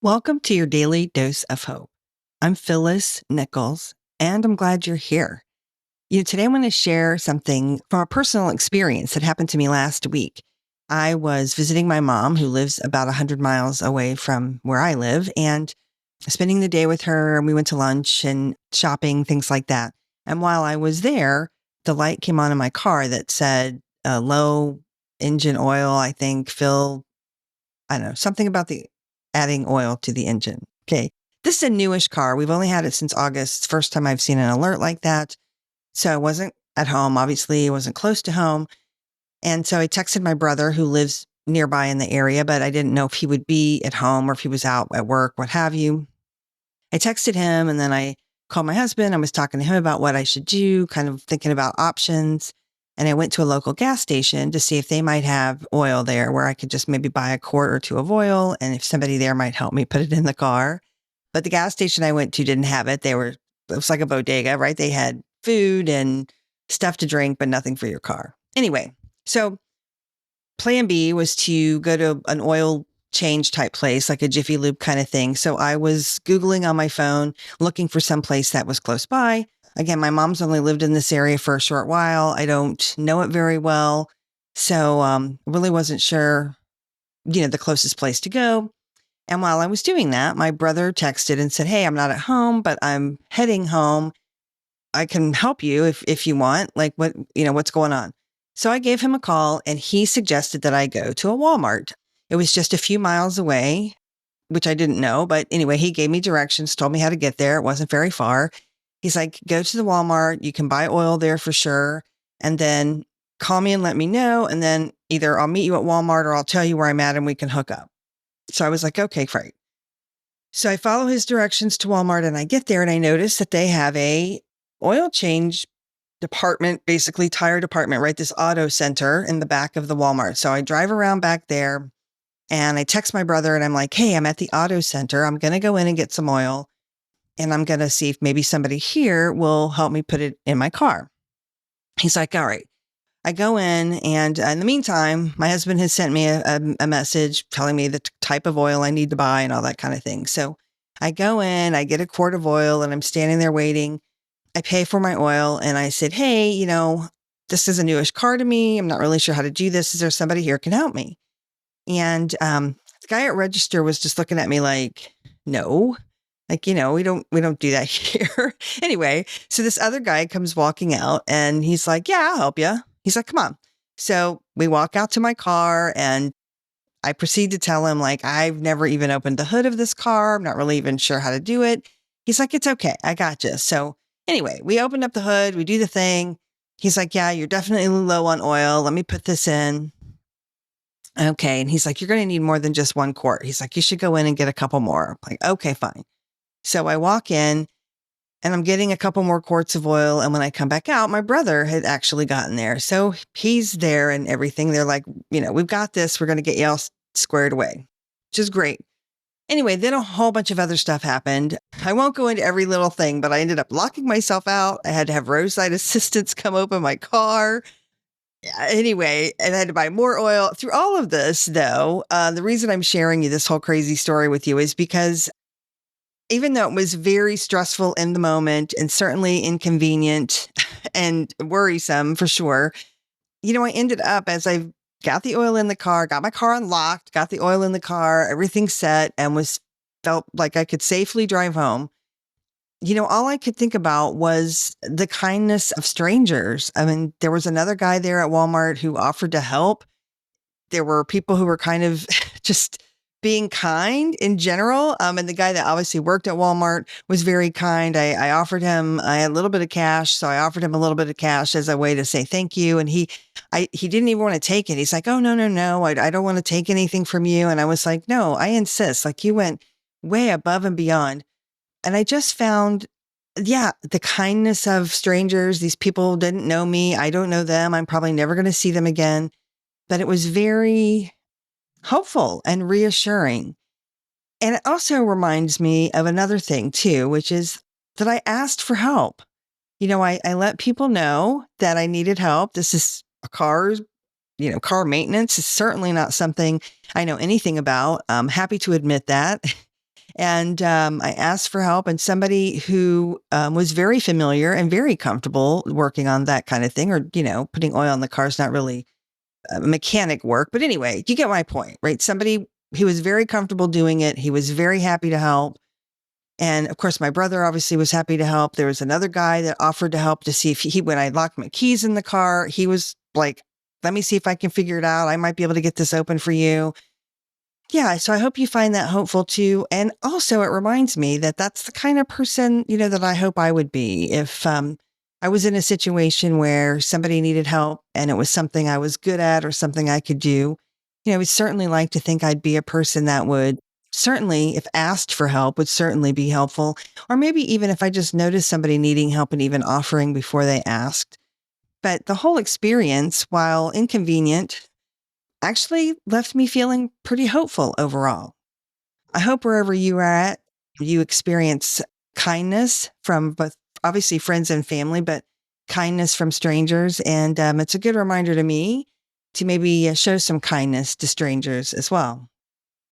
Welcome to your daily dose of hope. I'm Phyllis Nichols, and I'm glad you're here. Today I'm going to share something from a personal experience that happened to me last week. I was visiting my mom, who lives about 100 miles away from where I live, and spending the day with her. And we went to lunch and shopping, things like that. And while I was there, the light came on in my car that said low engine oil, I think, fill, I don't know, something about the adding oil to the engine. Okay. This is a newish car. We've only had it since August. It's the first time I've seen an alert like that. So I wasn't at home. Obviously, I wasn't close to home. And so I texted my brother, who lives nearby in the area, but I didn't know if he would be at home or if he was out at work, what have you. I texted him, and then I called my husband. I was talking to him about what I should do, kind of thinking about options. And I went to a local gas station to see if they might have oil there where I could just maybe buy a quart or two of oil. And if somebody there might help me put it in the car. But the gas station I went to didn't have it. It was like a bodega, right? They had food and stuff to drink, but nothing for your car. Anyway, so plan B was to go to an oil change type place, like a Jiffy Lube kind of thing. So I was Googling on my phone, looking for some place that was close by. Again, my mom's only lived in this area for a short while. I don't know it very well. So really wasn't sure, the closest place to go. And while I was doing that, my brother texted and said, "Hey, I'm not at home, but I'm heading home. I can help you if you want. Like what's going on?" So I gave him a call, and he suggested that I go to a Walmart. It was just a few miles away, which I didn't know. But anyway, he gave me directions, told me how to get there. It wasn't very far. He's like, "Go to the Walmart. You can buy oil there for sure. And then call me and let me know. And then either I'll meet you at Walmart or I'll tell you where I'm at and we can hook up." So I was like, okay, great. So I follow his directions to Walmart, and I get there and I notice that they have a oil change department, basically tire department, right? This auto center in the back of the Walmart. So I drive around back there and I text my brother and I'm like, "Hey, I'm at the auto center. I'm going to go in and get some oil. And I'm going to see if maybe somebody here will help me put it in my car." He's like, "All right." I go in, and in the meantime, my husband has sent me a message telling me the type of oil I need to buy and all that kind of thing. So I go in, I get a quart of oil, and I'm standing there waiting. I pay for my oil, and I said, "Hey, this is a newish car to me. I'm not really sure how to do this. Is there somebody here who can help me?" And the guy at register was just looking at me like, "No. Like, we don't do that here." Anyway, so this other guy comes walking out, and he's like, "Yeah, I'll help you." He's like, "Come on." So we walk out to my car, and I proceed to tell him, like, I've never even opened the hood of this car. I'm not really even sure how to do it. He's like, "It's okay. I got you." So anyway, we open up the hood, we do the thing. He's like, "Yeah, you're definitely low on oil. Let me put this in." Okay. And he's like, "You're going to need more than just one quart." He's like, "You should go in and get a couple more." I'm like, "Okay, fine." So I walk in, and I'm getting a couple more quarts of oil. And when I come back out, my brother had actually gotten there. So he's there and everything. They're like, "We've got this. We're going to get you all squared away," which is great. Anyway, then a whole bunch of other stuff happened. I won't go into every little thing, but I ended up locking myself out. I had to have roadside assistance come open my car. Anyway, and I had to buy more oil. Through all of this, though, the reason I'm sharing you this whole crazy story with you is because even though it was very stressful in the moment and certainly inconvenient and worrisome for sure, I ended up, as I got the oil in the car, got my car unlocked, got the oil in the car, everything set, and felt like I could safely drive home. All I could think about was the kindness of strangers. I mean, there was another guy there at Walmart who offered to help. There were people who were kind of just being kind in general. And the guy that obviously worked at Walmart was very kind. I offered him, I had a little bit of cash. So I offered him a little bit of cash as a way to say thank you. And he didn't even want to take it. He's like, "Oh, no, no, no. I don't want to take anything from you." And I was like, "No, I insist." Like, you went way above and beyond. And I just found, the kindness of strangers. These people didn't know me. I don't know them. I'm probably never going to see them again. But it was very hopeful and reassuring. And it also reminds me of another thing too, which is that I asked for help. I let people know that I needed help. This is a car maintenance is certainly not something I know anything about. I'm happy to admit that. And I asked for help, and somebody who was very familiar and very comfortable working on that kind of thing, or, putting oil in the car is not really mechanic work. But anyway, you get my point, right? Somebody who was very comfortable doing it. He was very happy to help. And of course, my brother obviously was happy to help. There was another guy that offered to help to see if when I locked my keys in the car, he was like, let me see if I can figure it out. I might be able to get this open for you. Yeah. So I hope you find that hopeful too. And also it reminds me that that's the kind of person, that I hope I would be if, I was in a situation where somebody needed help and it was something I was good at or something I could do. I would certainly like to think I'd be a person that would certainly, if asked for help, would certainly be helpful. Or maybe even if I just noticed somebody needing help and even offering before they asked. But the whole experience, while inconvenient, actually left me feeling pretty hopeful overall. I hope wherever you are at, you experience kindness from both obviously friends and family, but kindness from strangers. And it's a good reminder to me to maybe show some kindness to strangers as well.